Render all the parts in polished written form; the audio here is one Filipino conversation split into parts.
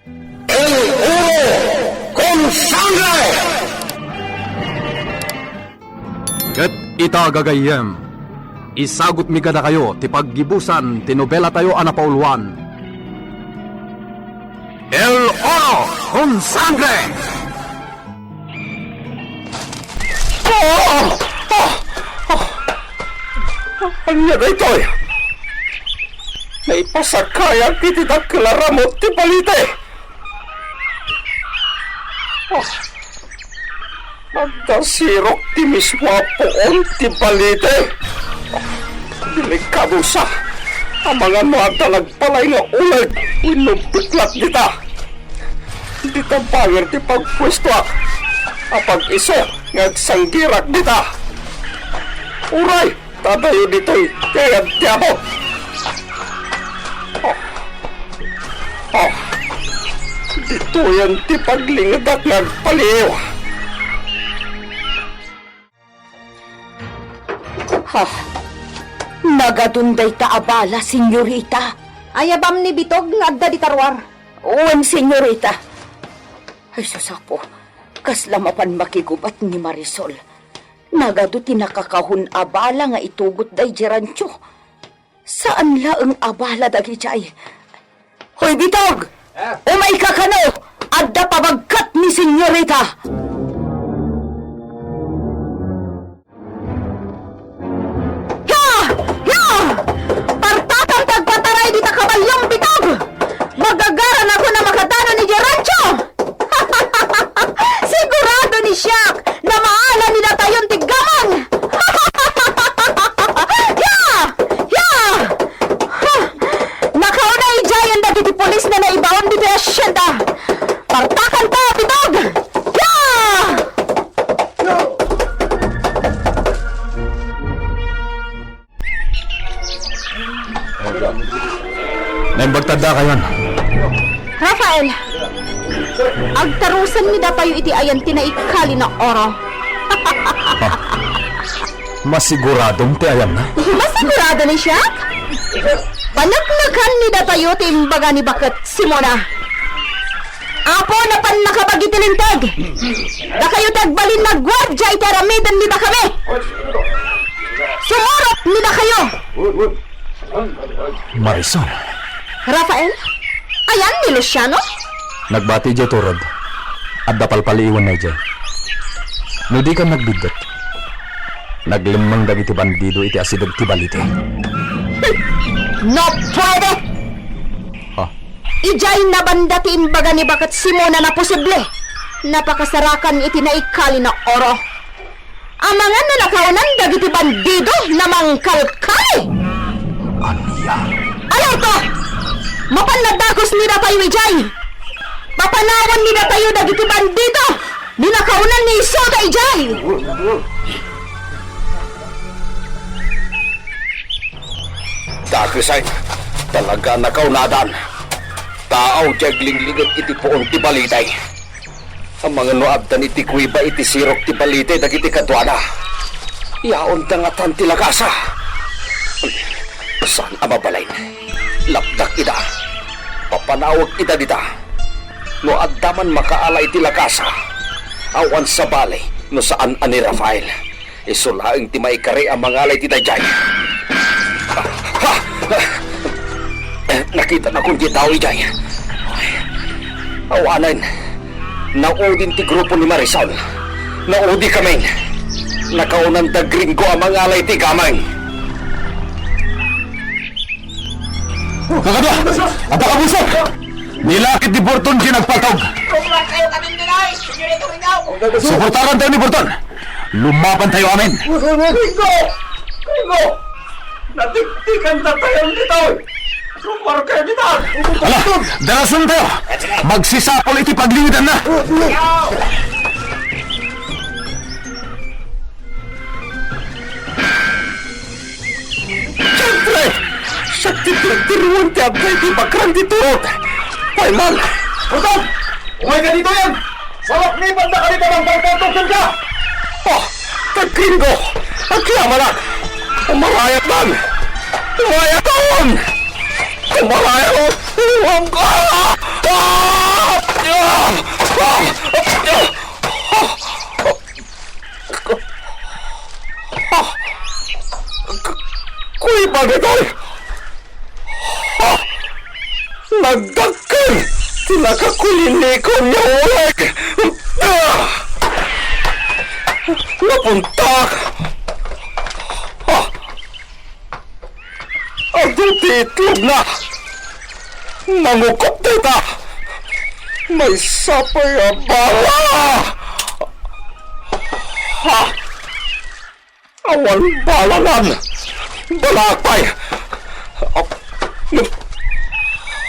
El Oro con Sangre! Ket ita gagayem, isagot mi kada kayo, ti paggibusan, tinobela tayo anapauluan. El Oro con Sangre! Anya na ito eh. Naipasakaya kititak Clara mo ti balite. Magdasirok ti mismo poon ti balite. Delikado sa ang mga mata nagpalay nga ulag inubiklat dita. Dita banger ti pagpwesto apag isa ngagsanggirak dita. Uray, tatayo dito'y kayad tiyapo. Dito yan ti paglingadak nagpaliw. Nagadunday ka abala, senyorita. Ayabam ni Bitog nga adda di tarwar. Uwan, senyorita. Ay, susapo. Kasla mapan makigubat ni Marisol. Nagado tinakakahun abala nga itugot day Gerancho. Saan laeng abala dagi jay? Hoy, Bitog! Umay ka kano! Adda pabagkat ni senyorita! Partatang tagpataray di ta kabalyong Bitog! Magagaran ako na makadano ni Gerancho! Sigurado ni Siak na maala nila tayong tiggaman! Nakaunay jayan dati ti polis na naibaon di asyenda! Partakan to, Bitog! Naimbagtada kayon. Rafael, agtarusan mi datayo iti ayan tinaikali na oro. Masiguradong ti ayam na. Masigurado ni Siak? Panagnagan ni datayo ti imbaga ni Bakat Simona. Apo na pan nakapagitilintag. Da kayo tagbalin na gwardya iti aramidan ni da kami. Sumurot ni da kayo. Marisol, Rafael, ayan ni Luciano? nagbati jay turod. At dapalpaliiwan na jay. No di ka nagbidot. Naglimang dagiti bandido iti asidog ti balite. No pwede! Ha? Ijay na banda ti imbaga ni Bakat Simona na posible. Napakasarakan iti naikali na oro. Ang mga nanakawanan dagiti bandido na mangkalkali. Aniya? Ano ito? Mapanadakos nila tayo, Ijay. Papanawan nila tayo dagiti bandido. Ninakawanan ni Isoda, Ijay. Dakisay, talaga nakaunadan. Taaw jaglingligat iti poon ti balitay. Ang mga nuabdan iti kuiba iti sirok ti balitay dagiti kadwana. Yaon tangatan ti lagasa. Saan amabalay? Lapdak ida. Papanawag ida dita. No addaman makaala iti lagasa. Awan sa balay no saan ani Rafael. Isulaing ti maikari ang mga alay ti dayjay. Nakita na kung di tao ijay. Awanan. Naudin ti grupo ni Marisol. Naudi kami. Nakaunan da gringo ang mga alay ti gamang. Kakadwa! At akabusok! Nilakit ni Burton kinagpatog. Suportaran tayo ni Burton. Lumaban tayo amin. Gringo! Gringo! Natiktikan na tayo dito! Sumar kayo dito! Ala, darason tayo. Magsisapol iti pagliwitan na. Siyempre! Sa titirtiruan ti abay di bakrang dito! Paiman! Burton! Umay ka dito yan! Salak ni banda ka dito ng pagpatukin ka! Oh! Tag-gringo! Ang kiyamalak! Umarayat man! Umarayat on! Umarayat on! Uwang ka! Ah! ba dito? Ha? Nagdakkel! Sila ka kulinikon niya ulit! Napuntak! Ha? Ang itlog na! Nangukop dita! May sapay ang bala! Ha? Awan balalan! Balakpay!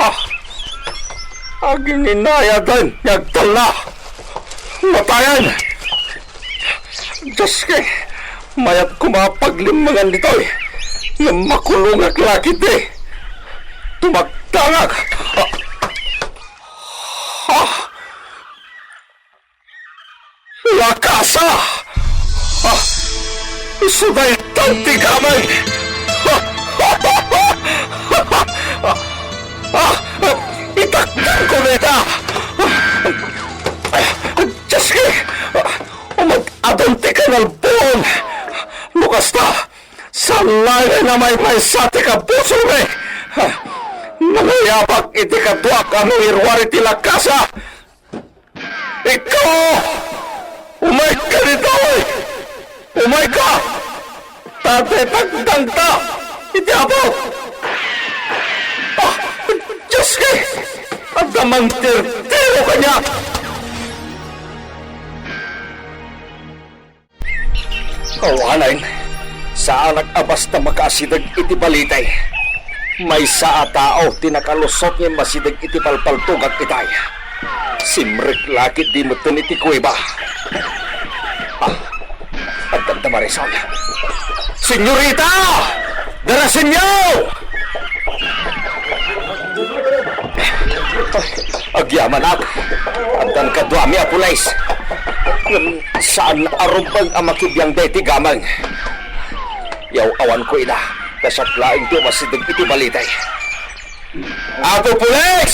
Ha? Ang ininayagan, nagtala! Matayan! Diyos kay, mayat kumapaglimangan nito eh! Yung makulong at lakit eh! Tumagtangag! Ha? Lakasa! Ha? Sunay tantigamay! Ha? Itakdan ko nita! Diyos kay, umag-adante ka ng buong! Lukas na! Sa langay na may sati ka puso me! Nangyayabak iti kadwak ang irwari ti lakasa! Ikaw! Umay ka nito eh! Umay ka! Tate tagdang ta! Iti abot! Diyos kay! Ang damang tir-tiro ka niya! Kawanan, saan nag-abas na makasidag iti balitay? May saa tao tinakalusot niya masidag iti palpaltugag itay. Simrik lakit di mo iti kuweba. Ang ganda Marisol. Senyorita! Darasin niyo! Agyaman ako. Andan kadwami apulays. Saan arubang ang makibiyang deti gamang? Yaw awan ko ina. Kasat laing ti masidag iti balitay. Ako pulis!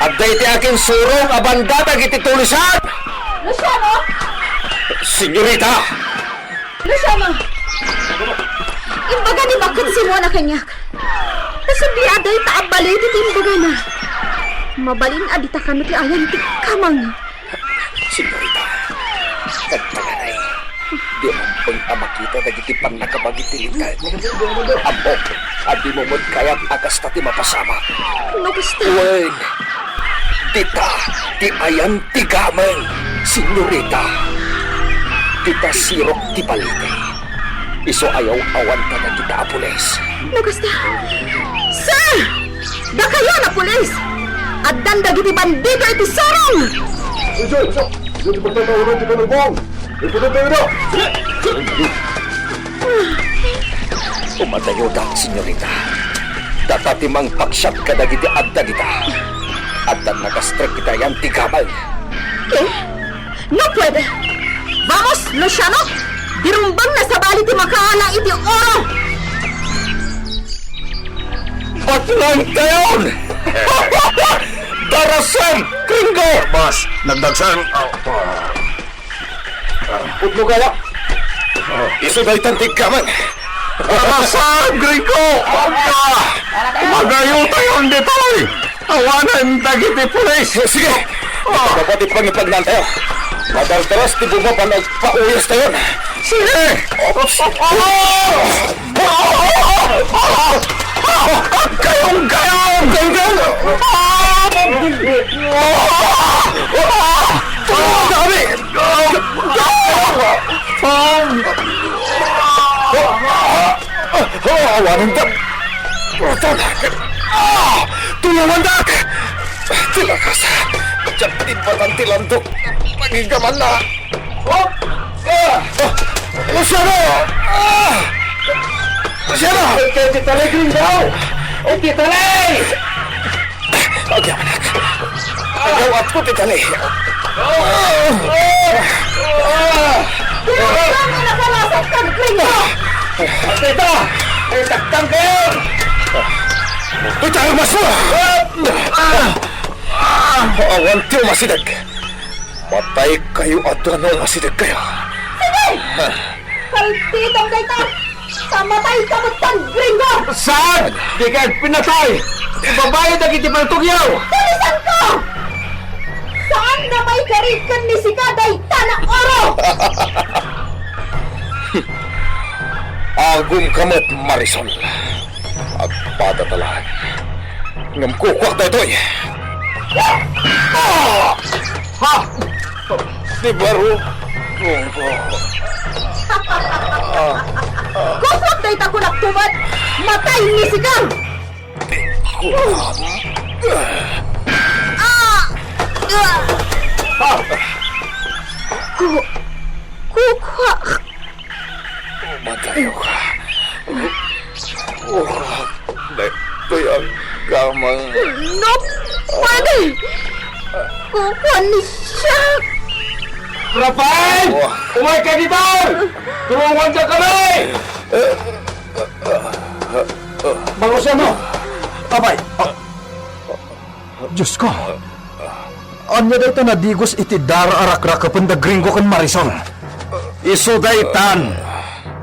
At deti akin surong abandatag iti tulisan! Luciano! Senyorita! Luciano! Imbaga ni bakit si Mona kanyak? Nasabiaday taabali iti imbaga na. Mabalin adita ka ti ayan ti kamang. Senyorita, nagtaganay. Di mo pang amakita dagiti pan nakabagitilitan. Amo, adi mo mo't kayat akas na ti mapasama. Nagusta. Wen, dita, ti ayan ti gamang. Senyorita, dita sirok ti balite. Iso ayaw awan ka na kita apules. Nagusta. Sir! Da kayo na pulis! At dandag iti bandito iti sarong! Diyo, di ba tayo di ba nabong? Ipuna tayo na! Umatayo da, senyorita. Datatimang paksyat ka dagiti adda dita. Adda nakastrek kita yan ti gamang. ¿Qué? No puede! Vamos, Luciano! Dirumbang na sa bali ti makaala iti oro! Ba't lang tayon? Darasan, gringo! Boss, nagdagsan. Putlo gawa. Iso dahi tantig gamang. Darasan, gringo! Magayo tayon dito eh! Awanan dagiti pulis! Sige! Kapatid pangipagnan tayo. Madalteras ti bumapan at pauyas tayon. Sige! Gayong! Dami! Awanan dak! Tulungan dak! Tilakas! Diyan patang tilandok! Pagigaman na! Luciano! Luciano! Titalay gringo! Titalay! Agyaman dak! Agaw at ko titalay! Dirumbang na nakalasat ka, gringo! Tita! Taktan kayo! Ito tayo maso! Awan tiyo masidag! Matay kayo at ano masidag kayo! Kalpitong kay ta! Kamatay ka mo tang gringo! Saan? Di ka pinatay! Ibabayad ang itipang tugyaw! Tulisan ko! Saan na may karikan ni si Kaday Tanang Oro? Agum kamot, Marisol. Agpadatalaan. Ngam kukwak na ito'y. Ha! Di baro. Kusok day ta ko nagtumat! Matay ni si Kang! Kukwa! Matayo ka. Ito'y ang gamang... No! Pwede! Kukwa ni siya! Rafael! Umay ka dito! Tulungan ka kami! Bangusan mo! Abay! Diyos ko! Anya dito na digos iti dara arak-rak kapanda gringo kan Marisol. Iso daytan!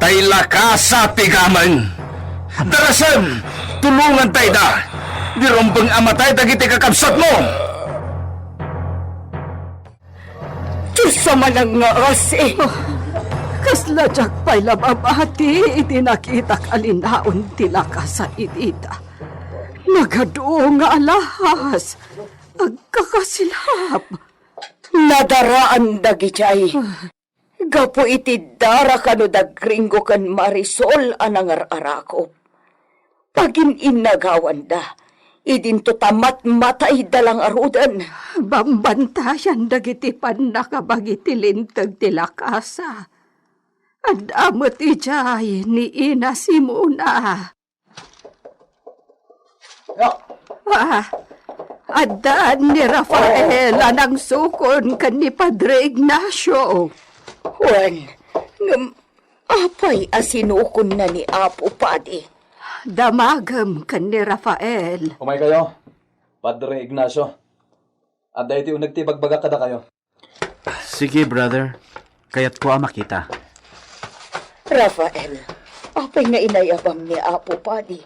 Tayla ka sa tigaman! Darasan! Tulungan tayo da! Di rompang amatay dagiti kakabsat mo! Diyos sa manang nga kasi. Kasla jak pa'y lababati, iti nakita kalinaon tila ka sa itita. Nagado nga alahas, agkakasilap. Nadaraan dagijay. Gapo iti dara kano da gringo kan Marisol anang arakop. Pagin inagawan da, idinto tamat matay dalang arudan. Bambantayan dagiti pan nakabagiti lintag tila kasa. At amot ijay ni Ina Simona. Adaan ni Rafael anang sukon kan ni Padre Ignacio. Juan, apay asinukon na ni Apo Padi. Damagam kan ni Rafael. Umay kayo, Padre Ignacio. At dahil iti nagtibagbaga kada kayo. Sige, brother. Kaya't ko makita. Rafael, apay nga inayabam ni Apo Padi.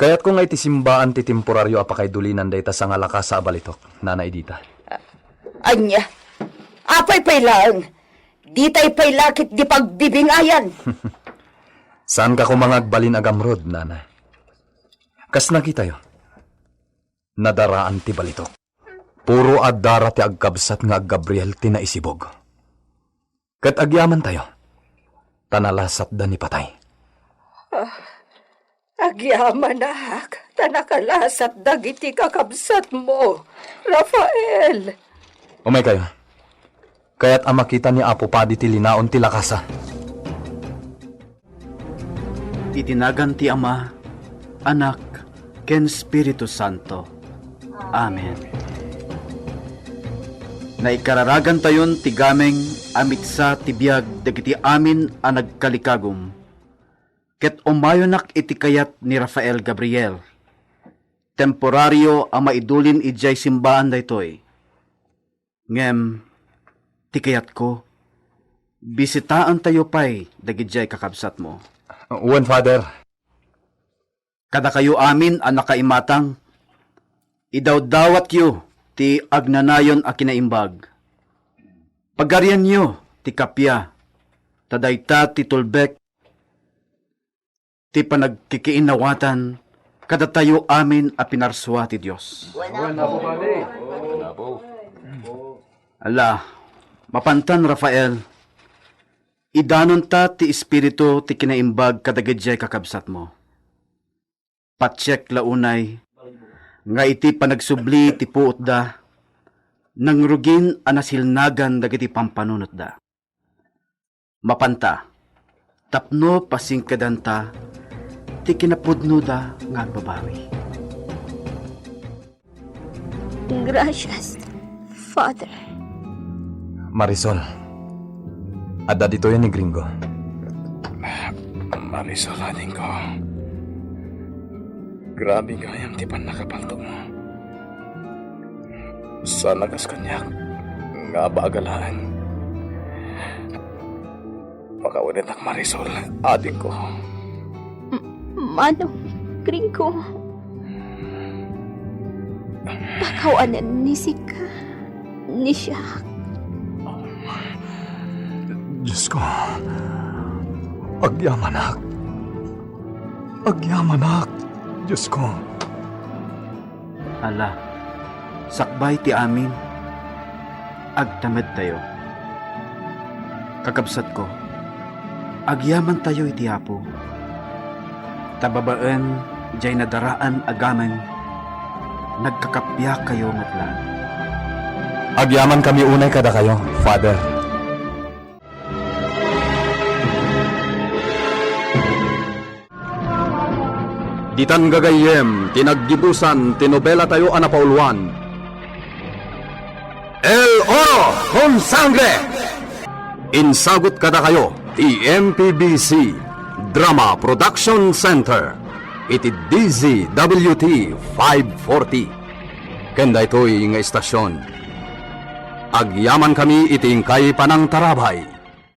Kaya't ko nga iti simbaan ti temporaryo apakay dulinan dayta sa ngalakas sa abalitok, nanay dita. Anya, apay pay lang. Di tay pay lakit di pagbibingayan. Saan ka kumangagbalin agamrod, nanay? Kas nakita yo? Nadaraan ti balitok. Puro adara ti agkabsat nga Gabriel ti naisibog. Kat agyaman tayo. Tanalasat da ni patay. Agyaman nak, tanakalasat dagiti kakabsat mo, Rafael. Umay kayo. Kaya't ang makita ni Apo Padi ti linaon ti lakasa. Itinagan ti Ama, Anak, ken Espiritu Santo. Amen. Naikararagan tayon ti gameng amit sa tibiyag dagiti amin a nagkalikagum. Ket umayonak iti kayat ni Rafael Gabriel. Temporaryo a maidulin ijay simbaan daytoy. Ngem, ti kayat ko, bisitaan tayo pa'y dagijay kakabsat mo. Uwan, Father. Kada kayo amin a nakaimatang, idawdawat yu ti agnanayon a kinaimbag. Pagarian nyo ti kapya, tadayta ti tulbek, ti panagkikiinawatan, kada tayo amin a pinarswa ti Diyos. Ala, mapantan Rafael, idanon ta ti espiritu ti kinaimbag kadagidjay kakabsat mo. Patsek launay, nga iti panagsubli ti puot da, nang rugin anasilnagan dagiti pampanunot da. Mapanta, tapno pasingkadanta, ti kinapudno da nga babawi. Gracias, Father. Marisol. Adda dito yan ni Gringo. Marisol, aning ko. Grabe kayang tipan nakapalto mo. Sa nagas kanyak, nga bagalaan. pakaunit ang Marisol, adik ko. Manong gringo. Pakawanan ni Sika. Ni Siak. Diyos ko. Agyamanak. Agyamanak. Diyos ko. Ala, sakbay ti amin. Agtamed tayo. Kakabsat ko, agyaman tayo iti Apo. Tababaan, jay nadaraan agaman, nagkakapya kayo matlan. Agyaman kami unay kada kayo, Father. Ditan gagayem, tinaggibusan, tinobela tayo anapauluan. El Oro con Sangre! Insagot kada kayo, TMPBC Drama Production Center. Iti DZWT 540. Kenda ito'y nga istasyon. Agyaman kami iting kay Panang Tarabay.